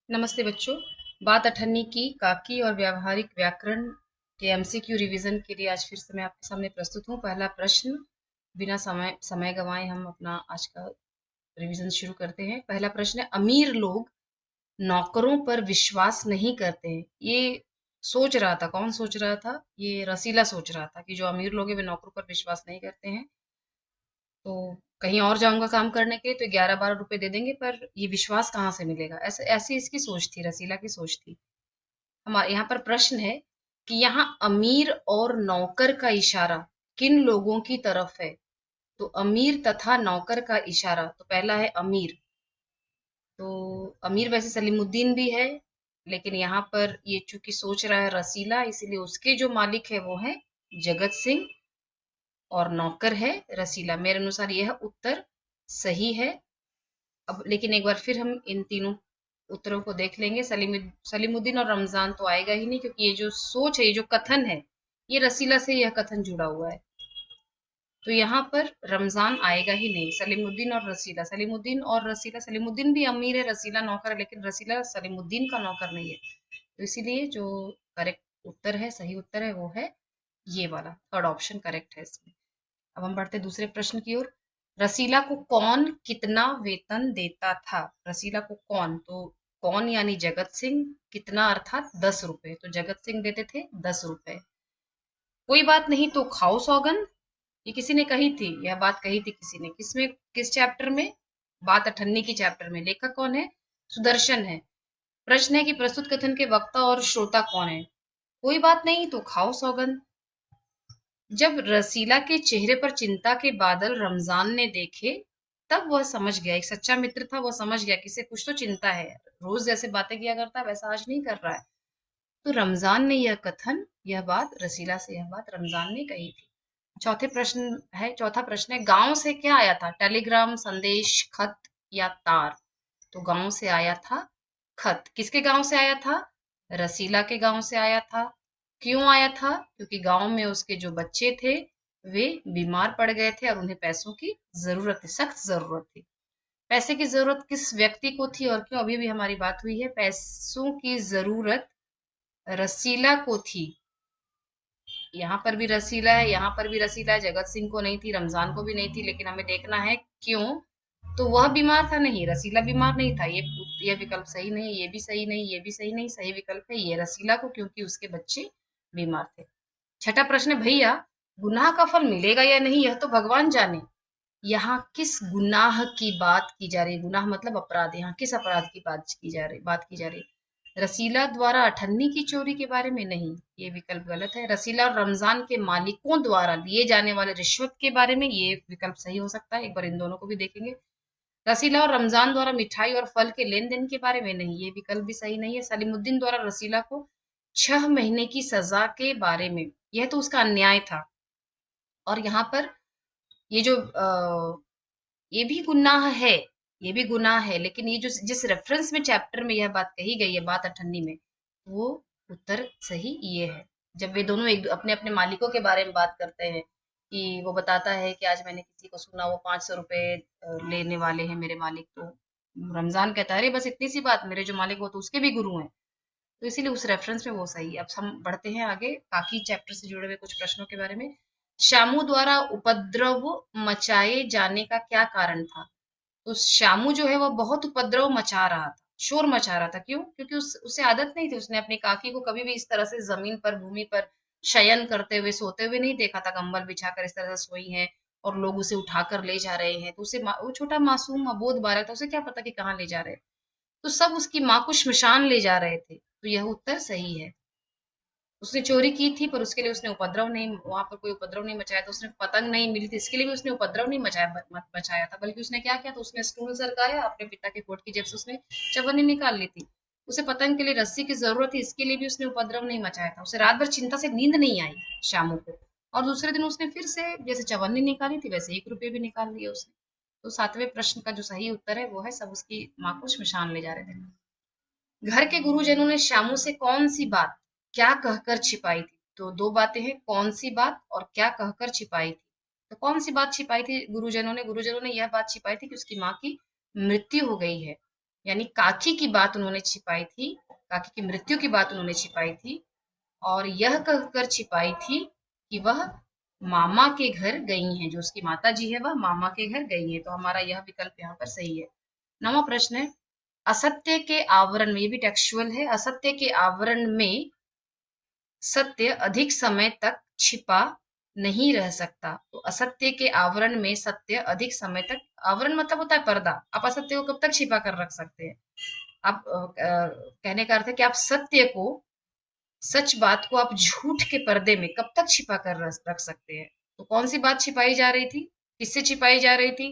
नमस्ते बच्चों। बात अठन्नी की काकी और व्यावहारिक व्याकरण के एमसीक्यू रिवीजन के लिए आज फिर से मैं आपके सामने प्रस्तुत हूँ। पहला प्रश्न, बिना समय समय गंवाए हम अपना आज का रिवीजन शुरू करते हैं। पहला प्रश्न है, अमीर लोग नौकरों पर विश्वास नहीं करते हैं। ये सोच रहा था, कौन सोच रहा था? ये रसीला सोच रहा था कि जो अमीर लोग हैं वे नौकरों पर विश्वास नहीं करते हैं, तो कहीं और जाऊंगा काम करने के लिए तो 11-12 रुपए दे देंगे, पर ये विश्वास कहाँ से मिलेगा? ऐसे ऐसी इसकी सोच थी, रसीला की सोच थी। हमारे यहाँ पर प्रश्न है कि यहाँ अमीर और नौकर का इशारा किन लोगों की तरफ है? तो अमीर तथा नौकर का इशारा, तो पहला है अमीर। तो अमीर वैसे सलीमुद्दीन भी है, लेकिन यहाँ पर ये चूंकि सोच रहा है रसीला, इसीलिए उसके जो मालिक है वो है जगत सिंह और नौकर है रसीला। मेरे अनुसार यह उत्तर सही है। अब लेकिन एक बार फिर हम इन तीनों उत्तरों को देख लेंगे। सलीमुद्दीन और रमजान तो आएगा ही नहीं, क्योंकि ये जो सोच है, ये जो कथन है, ये रसीला से यह कथन जुड़ा हुआ है। तो यहाँ पर रमजान आएगा ही नहीं। सलीमुद्दीन और रसीला, सलीमुद्दीन और रसीला, सलीमुद्दीन भी अमीर है, रसीला नौकर है, लेकिन रसीला सलीमुद्दीन का नौकर नहीं है। तो इसीलिए जो करेक्ट उत्तर है, सही उत्तर है, वो है ये वाला, थर्ड ऑप्शन करेक्ट है इसमें। अब हम बढ़ते दूसरे प्रश्न की ओर। रसीला को कौन कितना वेतन देता था? रसीला को कौन, तो कौन यानी जगत सिंह, कितना अर्थात 10 रुपए, तो जगत सिंह देते थे 10 रुपए। कोई बात नहीं तो खाओ सौगंध, ये किसी ने कही थी, यह बात कही थी किसी ने, किसमें, किस चैप्टर में? बात अठन्नी की चैप्टर में। लेखक कौन है? सुदर्शन है। प्रश्न है कि प्रस्तुत कथन के वक्ता और श्रोता कौन है? कोई बात नहीं तो खाओ सौगंध। जब रसीला के चेहरे पर चिंता के बादल रमजान ने देखे, तब वह समझ गया, एक सच्चा मित्र था, वह समझ गया कि इसे कुछ तो चिंता है। रोज जैसे बातें किया करता है वैसा आज नहीं कर रहा है। तो रमजान ने यह कथन, यह बात रसीला से, यह बात रमजान ने कही थी। चौथा प्रश्न है, गांव से क्या आया था? टेलीग्राम, संदेश, खत या तार? तो गांव से आया था खत। किसके गांव से आया था? रसीला के गांव से आया था। क्यों आया था? क्योंकि गांव में उसके जो बच्चे थे वे बीमार पड़ गए थे और उन्हें पैसों की जरूरत थी, सख्त जरूरत थी। पैसे की जरूरत किस व्यक्ति को थी और क्यों? अभी भी हमारी बात हुई है, पैसों की जरूरत रसीला को थी। यहाँ पर भी रसीला है, यहाँ पर भी रसीला है। जगत सिंह को नहीं थी, रमजान को भी नहीं थी, लेकिन हमें देखना है क्यों। तो वह बीमार था नहीं, रसीला बीमार नहीं था। ये विकल्प सही नहीं, ये भी सही नहीं, ये भी सही नहीं। सही विकल्प है ये रसीला को, क्योंकि उसके बच्चे बीमार थे। छठा प्रश्न, भैया गुनाह का फल मिलेगा या नहीं यह तो भगवान जाने। यहाँ किस गुनाह की बात की जा रही? गुनाह मतलब अपराध। यहाँ किस अपराध की बात की जा रही? रसीला द्वारा अठन्नी की चोरी के बारे में नहीं, ये विकल्प गलत है। रसीला और रमजान के मालिकों द्वारा लिए जाने वाले रिश्वत के बारे में, ये विकल्प सही हो सकता है। एक बार इन दोनों को भी देखेंगे। रसीला और रमजान द्वारा मिठाई और फल के लेन देन के बारे में नहीं, ये विकल्प भी सही नहीं है। सलीमुद्दीन द्वारा रसीला को 6 महीने की सजा के बारे में, यह तो उसका अन्याय था। और यहाँ पर ये जो ये भी गुनाह है, ये भी गुनाह है, लेकिन ये जो जिस रेफरेंस में चैप्टर में यह बात कही गई है, बात अठन्नी में, वो उत्तर सही ये है। जब वे दोनों एक अपने अपने मालिकों के बारे में बात करते हैं, कि वो बताता है कि आज मैंने किसी को सुना वो 500 रुपए लेने वाले हैं मेरे मालिक, तो रमजान कहता है अरे बस इतनी सी बात, मेरे जो मालिक वो तो उसके भी गुरु हैं। तो इसीलिए उस रेफरेंस में वो सही है। अब हम बढ़ते हैं आगे, बाकी चैप्टर से जुड़े हुए कुछ प्रश्नों के बारे में। शामू द्वारा उपद्रव मचाए जाने का क्या कारण था? तो शामू जो है वह बहुत उपद्रव मचा रहा था, शोर मचा रहा था। क्यों? क्योंकि उसे आदत नहीं थी, उसने अपनी काकी को कभी भी इस तरह से जमीन पर, भूमि पर शयन करते हुए, सोते हुए नहीं देखा था। कंबल बिछाकर इस तरह से सोई है और लोग उसे उठाकर ले जा रहे हैं, तो उसे वो छोटा मासूम अबोध बालक था, उसे क्या पता कि कहाँ ले जा रहे हैं। तो सब उसकी माँ को श्मशान ले जा रहे थे, तो यह उत्तर सही है। उसने चोरी की थी, पर उसके लिए उसने उपद्रव नहीं, वहां पर कोई उपद्रव नहीं मचाया था। उसने पतंग नहीं मिली थी, इसके लिए भी उसने उपद्रव नहीं मचाया था, बल्कि उसने क्या किया था, उसने स्टूल सरकाया, अपने पिता के कोट की जेब से उसने चवन्नी निकाल ली थी। उसे पतंग के लिए रस्सी की जरूरत थी, इसके लिए भी उसने उपद्रव नहीं मचाया था। उसे रात भर चिंता से नींद नहीं आई शामू को, और दूसरे दिन उसने फिर से जैसे चवन्नी निकाली थी वैसे 1 रुपये भी निकाल लिए उसने। तो सातवें प्रश्न का जो सही उत्तर है वो है, सब उसकी माँ को श्मशान ले जा रहे थे। घर के गुरुजनों ने श्यामू से कौन सी बात क्या कहकर छिपाई थी? तो दो बातें हैं, कौन सी बात और क्या कहकर छिपाई थी। तो कौन सी बात छिपाई थी गुरुजनों ने? गुरुजनों ने यह बात छिपाई थी कि उसकी माँ की मृत्यु हो गई है। यानी काकी की बात उन्होंने छिपाई थी, काकी की मृत्यु की बात उन्होंने छिपाई थी, और यह कहकर छिपाई थी कि वह मामा के घर गई हैं, जो उसकी माता जी है वह मामा के घर गई है। तो हमारा यह विकल्प यहाँ पर सही है। 9वां प्रश्न है, असत्य के आवरण में, ये भी टेक्सचुअल है, असत्य के आवरण में सत्य अधिक समय तक छिपा नहीं रह सकता। तो असत्य के आवरण में सत्य अधिक समय तक, आवरण मतलब होता है पर्दा, आप असत्य को कब तक छिपा कर रख सकते हैं? आप कहने का अर्थ है कि आप सत्य को, सच बात को आप झूठ के पर्दे में कब तक छिपा कर रख सकते हैं? तो कौन सी बात छिपाई जा रही थी, किससे छिपाई जा रही थी?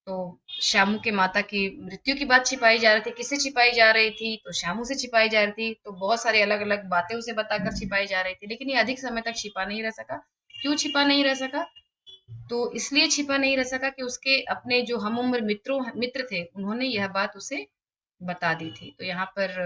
तो श्यामू के माता की मृत्यु की बात छिपाई जा रही थी। किससे छिपाई जा रही थी? तो श्यामू से छिपाई जा रही थी। तो बहुत सारी अलग अलग बातें उसे बताकर छिपाई जा रही थी, लेकिन ये अधिक समय तक छिपा नहीं रह सका। क्यों छिपा नहीं रह सका? तो इसलिए छिपा नहीं रह सका कि उसके अपने जो हम उम्र मित्र थे, उन्होंने यह बात उसे बता दी थी। तो यहाँ पर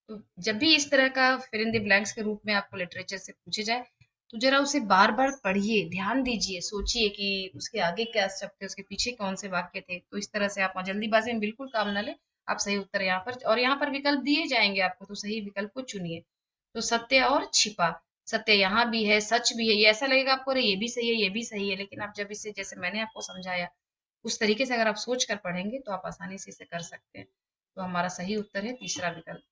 तो जब भी इस तरह का फिल इन द ब्लैंक्स के रूप में आपको लिटरेचर से पूछे जाए, तो जरा उसे बार बार पढ़िए, ध्यान दीजिए, सोचिए कि उसके आगे क्या शब्द थे, उसके पीछे कौन से वाक्य थे। तो इस तरह से आप जल्दीबाजी में बिल्कुल काम न ले, आप सही उत्तर यहाँ पर, और यहाँ पर विकल्प दिए जाएंगे आपको, तो सही विकल्प को चुनिए। तो सत्य और छिपा, सत्य यहाँ भी है, सच भी है, ये ऐसा लगेगा आपको अरे ये भी सही है, ये भी सही है, लेकिन आप जब इसे, जैसे मैंने आपको समझाया, उस तरीके से अगर आप सोच कर पढ़ेंगे तो आप आसानी से इसे कर सकते हैं। तो हमारा सही उत्तर है तीसरा विकल्प।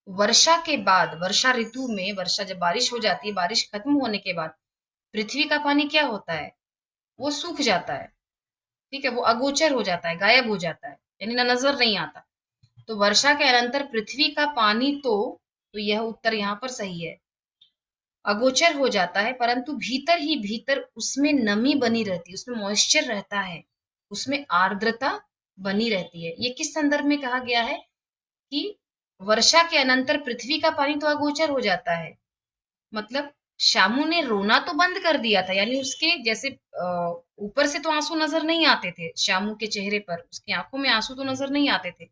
वर्षा के बाद, वर्षा ऋतु में, वर्षा जब बारिश हो जाती है, बारिश खत्म होने के बाद पृथ्वी का पानी क्या होता है? वो सूख जाता है। ठीक है, वो अगोचर हो जाता है, गायब हो जाता है, यानी ना नजर नहीं आता। तो वर्षा के अनंतर पृथ्वी का पानी तो यह उत्तर यहाँ पर सही है, अगोचर हो जाता है, परंतु भीतर ही भीतर उसमें नमी बनी रहती है, उसमें मॉइस्चर रहता है, उसमें आर्द्रता बनी रहती है। ये किस संदर्भ में कहा गया है कि वर्षा के अनंतर पृथ्वी का पानी तो अगोचर हो जाता है? मतलब शामू ने रोना तो बंद कर दिया था, यानी उसके जैसे ऊपर से तो आंसू नजर नहीं आते थे शामू के चेहरे पर, उसकी आंखों में आंसू तो नजर नहीं आते थे,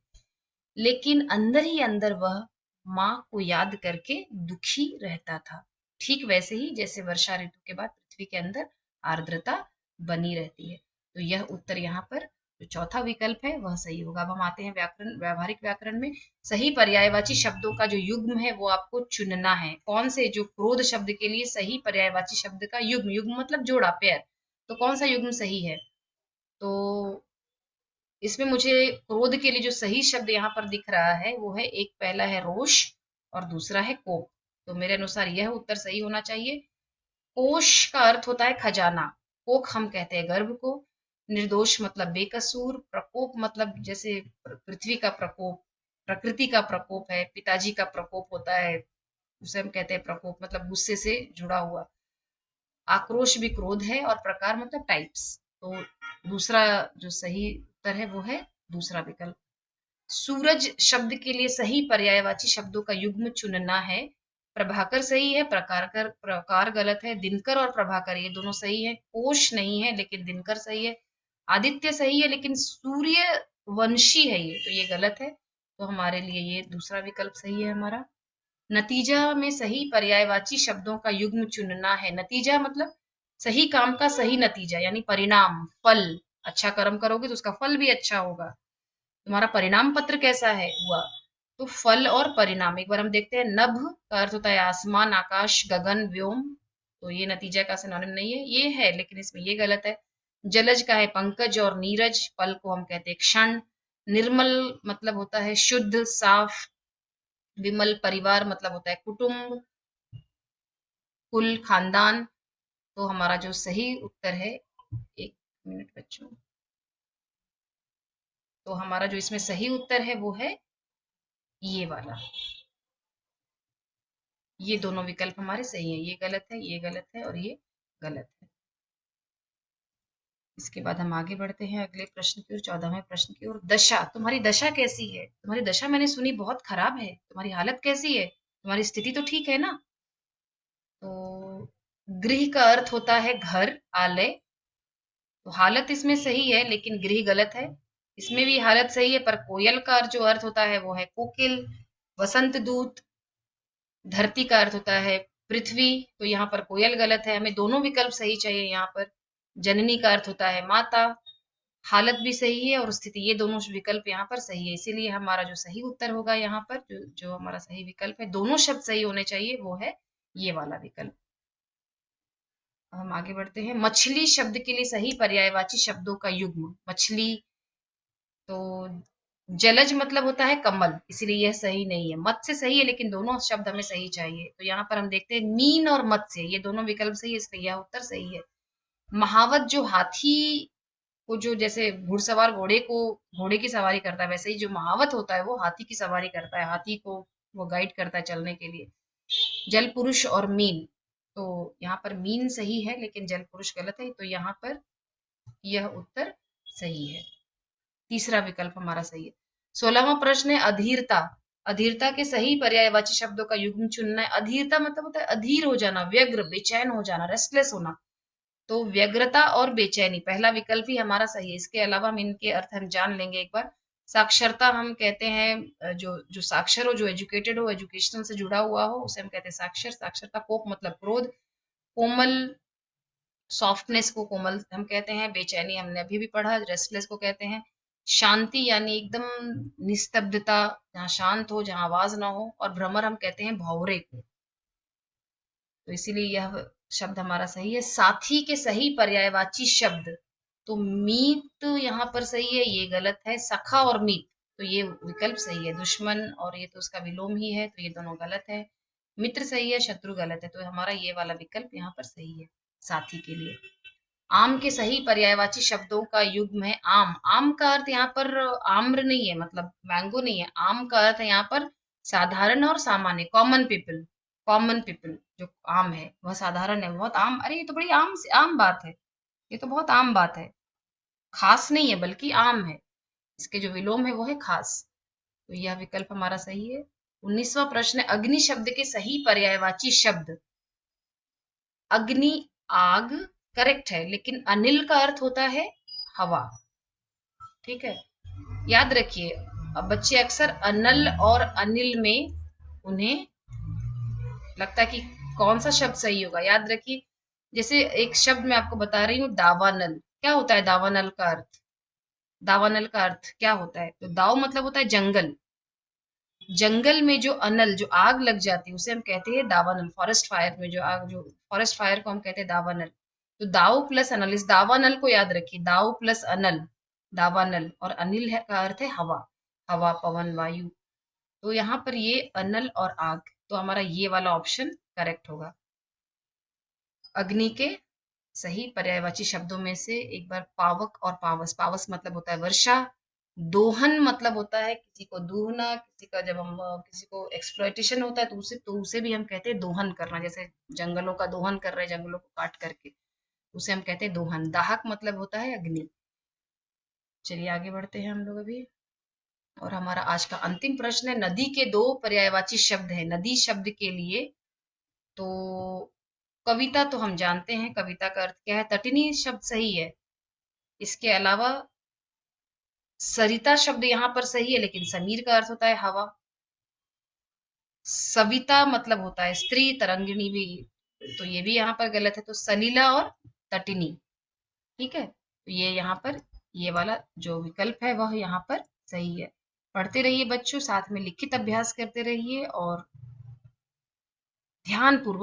लेकिन अंदर ही अंदर वह माँ को याद करके दुखी रहता था। ठीक वैसे ही जैसे वर्षा ऋतु के बाद पृथ्वी के अंदर आर्द्रता बनी रहती है। तो यह उत्तर यहाँ पर जो चौथा विकल्प है वह सही होगा। अब हम आते हैं व्याकरण, व्यावहारिक व्याकरण में। सही पर्यायवाची शब्दों का जो युग्म है वो आपको चुनना है। कौन से, जो क्रोध शब्द के लिए सही पर्यायवाची शब्द का युग्म, युग्म मतलब जोड़ा, पेयर, तो कौन सा युग्म सही है? तो इसमें मुझे क्रोध के लिए जो सही शब्द यहाँ पर दिख रहा है वो है, एक पहला है रोष और दूसरा है कोप। तो मेरे अनुसार यह उत्तर सही होना चाहिए। कोश का अर्थ होता है खजाना, कोक हम कहते हैं गर्भ को, निर्दोष मतलब बेकसूर, प्रकोप मतलब जैसे पृथ्वी का प्रकोप, प्रकृति का प्रकोप है, पिताजी का प्रकोप होता है, उसे हम कहते हैं प्रकोप, मतलब गुस्से से जुड़ा हुआ। आक्रोश भी क्रोध है, और प्रकार मतलब टाइप्स। तो दूसरा जो सही उत्तर है वो है दूसरा विकल्प। सूरज शब्द के लिए सही पर्यायवाची शब्दों का युग्म चुनना है। प्रभाकर सही है, प्रकार गलत है, दिनकर और प्रभाकर ये दोनों सही है, कोश नहीं है लेकिन दिनकर सही है, आदित्य सही है लेकिन सूर्य वंशी है ये, तो ये गलत है। तो हमारे लिए ये दूसरा विकल्प सही है हमारा। नतीजा में सही पर्यायवाची शब्दों का युग्म चुनना है। नतीजा मतलब सही काम का सही नतीजा, यानी परिणाम, फल। अच्छा कर्म करोगे तो उसका फल भी अच्छा होगा। तुम्हारा परिणाम पत्र कैसा है हुआ, तो फल और परिणाम। एक बार हम देखते हैं, नभ का अर्थ होता है आसमान, आकाश, गगन, व्योम, तो ये नतीजा का सिनोनिम नहीं है, ये है लेकिन इसमें ये गलत है। जलज का है पंकज और नीरज, पल को हम कहते हैं क्षण। निर्मल मतलब होता है शुद्ध, साफ। विमल परिवार मतलब होता है कुटुंब, कुल, खानदान। तो हमारा जो सही उत्तर है, एक मिनट बच्चों, तो हमारा जो इसमें सही उत्तर है वो है ये वाला। ये दोनों विकल्प हमारे सही हैं, ये गलत है, ये गलत है और ये गलत है। इसके बाद हम आगे बढ़ते हैं अगले प्रश्न की ओर, 14वें प्रश्न की ओर। दशा, तुम्हारी दशा कैसी है? तुम्हारी दशा मैंने सुनी बहुत खराब है, तुम्हारी हालत कैसी है? तुम्हारी स्थिति तो ठीक है ना? तो गृह का अर्थ होता है घर, आलय। तो हालत इसमें सही है लेकिन गृह गलत है। इसमें भी हालत सही है, पर कोयल का जो अर्थ होता है वो है कोकिल। वसंत दूत, धरती का अर्थ होता है पृथ्वी, तो यहाँ पर कोयल गलत है, हमें दोनों विकल्प सही चाहिए यहाँ पर। जननी का अर्थ होता है माता, हालत भी सही है और स्थिति, ये दोनों विकल्प यहाँ पर सही है, इसीलिए हमारा जो सही उत्तर होगा यहाँ पर, जो हमारा सही विकल्प है, दोनों शब्द सही होने चाहिए, वो है ये वाला विकल्प। अब हम आगे बढ़ते हैं। मछली शब्द के लिए सही पर्यायवाची शब्दों का युग्म। मछली, तो जलज मतलब होता है कमल, इसीलिए यह सही नहीं है। मत्स्य सही है, लेकिन दोनों शब्द हमें सही चाहिए। तो यहाँ पर हम देखते हैं मीन और मत्स्य, ये दोनों विकल्प सही है, इसलिए यह उत्तर सही है। महावत, जो हाथी को, जो जैसे घुड़सवार घोड़े की सवारी करता है, वैसे ही जो महावत होता है वो हाथी की सवारी करता है, हाथी को वो गाइड करता है चलने के लिए। जल पुरुष और मीन, तो यहाँ पर मीन सही है, लेकिन जल पुरुष गलत है, तो यहाँ पर यह उत्तर सही है। तीसरा विकल्प हमारा सही है। 16वां प्रश्न है अधीरता। अधीरता के सही पर्यायवाची शब्दों का युग्म चुनना है। अधीरता मतलब होता है अधीर हो जाना, व्यग्र, बेचैन हो जाना, रेस्टलेस होना। तो व्यग्रता और बेचैनी, पहला विकल्प ही हमारा सही है। इसके अलावा हम इनके अर्थ हम जान लेंगे एक बार। साक्षरता हम कहते हैं, जो जो साक्षर हो, जो एजुकेटेड हो, एजुकेशन से जुड़ा हुआ हो, उसे हम कहते हैं साक्षर। साक्षरता। कोप मतलब क्रोध। कोमल, सॉफ्टनेस को कोमल हम कहते हैं। बेचैनी हमने अभी भी पढ़ा, रेस्टलेस को कहते हैं। शांति यानी एकदम निस्तब्धता, जहाँ शांत हो, जहाँ आवाज ना हो। और भ्रमर हम कहते हैं भौरे को। तो इसीलिए यह शब्द हमारा सही है। साथी के सही पर्यायवाची शब्द, तो मीत यहाँ पर सही है, ये गलत है। सखा और मीत, तो ये विकल्प सही है। दुश्मन और ये तो उसका विलोम ही है, तो ये दोनों गलत है। मित्र सही है, शत्रु गलत है, तो हमारा ये वाला विकल्प यहाँ पर सही है साथी के लिए। आम के सही पर्यायवाची शब्दों का युग्म है आम। आम का अर्थ यहाँ पर आम्र नहीं है, मतलब मैंगो नहीं है। आम का अर्थ है यहाँ पर साधारण और सामान्य, कॉमन पीपल। कॉमन पीपल जो आम है वह साधारण है, बहुत आम। अरे ये तो बड़ी आम बात है, ये तो बहुत आम बात है। खास नहीं है बल्कि आम है, इसके जो विलोम है वो है खास। तो यह विकल्प हमारा सही है। 19वां प्रश्न है अग्नि शब्द के सही पर्यायवाची शब्द। अग्नि, आग, करेक्ट है, लेकिन अनिल का अर्थ होता है हवा। ठीक है, याद रखिए। अब बच्चे अक्सर अनल और अनिल में उन्हें लगता है कि कौन सा शब्द सही होगा। याद रखिए, जैसे एक शब्द मैं आपको बता रही हूँ, दावानल। क्या होता है दावानल का अर्थ? दावानल का अर्थ क्या होता है? तो दाव मतलब होता है जंगल। जंगल में जो अनल, जो आग लग जाती है, उसे हम कहते हैं दावानल। फॉरेस्ट फायर में जो आग, जो फॉरेस्ट फायर को हम कहते हैं दावानल। तो दाव प्लस अनल, इस दावानल को याद रखिए, दाव प्लस अनल, दावानल। और अनिल है का अर्थ है हवा, हवा, पवन, वायु। तो यहाँ पर ये अनल और आग, तो हमारा ये वाला ऑप्शन करेक्ट होगा। अग्नि के सही पर्यायवाची शब्दों में से एक बार पावक और पावस। पावस मतलब होता है वर्षा। दोहन मतलब होता है किसी को दूहना, किसी का जब हम किसी को एक्सप्लॉयटेशन होता है तो उसे भी हम कहते हैं दोहन करना। जैसे जंगलों का दोहन कर रहे हैं, जंगलों को काट करके, उसे हम कहते हैं दोहन। दाहक मतलब होता है अग्नि। चलिए आगे बढ़ते हैं हम लोग अभी। और हमारा आज का अंतिम प्रश्न है नदी के दो पर्यायवाची शब्द है। नदी शब्द के लिए, तो कविता तो हम जानते हैं, कविता का अर्थ क्या है, तटिनी शब्द सही है। इसके अलावा सरिता शब्द यहाँ पर सही है, लेकिन समीर का अर्थ होता है हवा। सविता मतलब होता है स्त्री, तरंगिणी भी, तो ये भी यहाँ पर गलत है। तो सलीला और तटिनी, ठीक है, तो ये यहाँ पर ये वाला जो विकल्प है वह यहाँ पर सही है। पढ़ते रहिए बच्चों, साथ में लिखित अभ्यास करते रहिए और ध्यान पूर्वक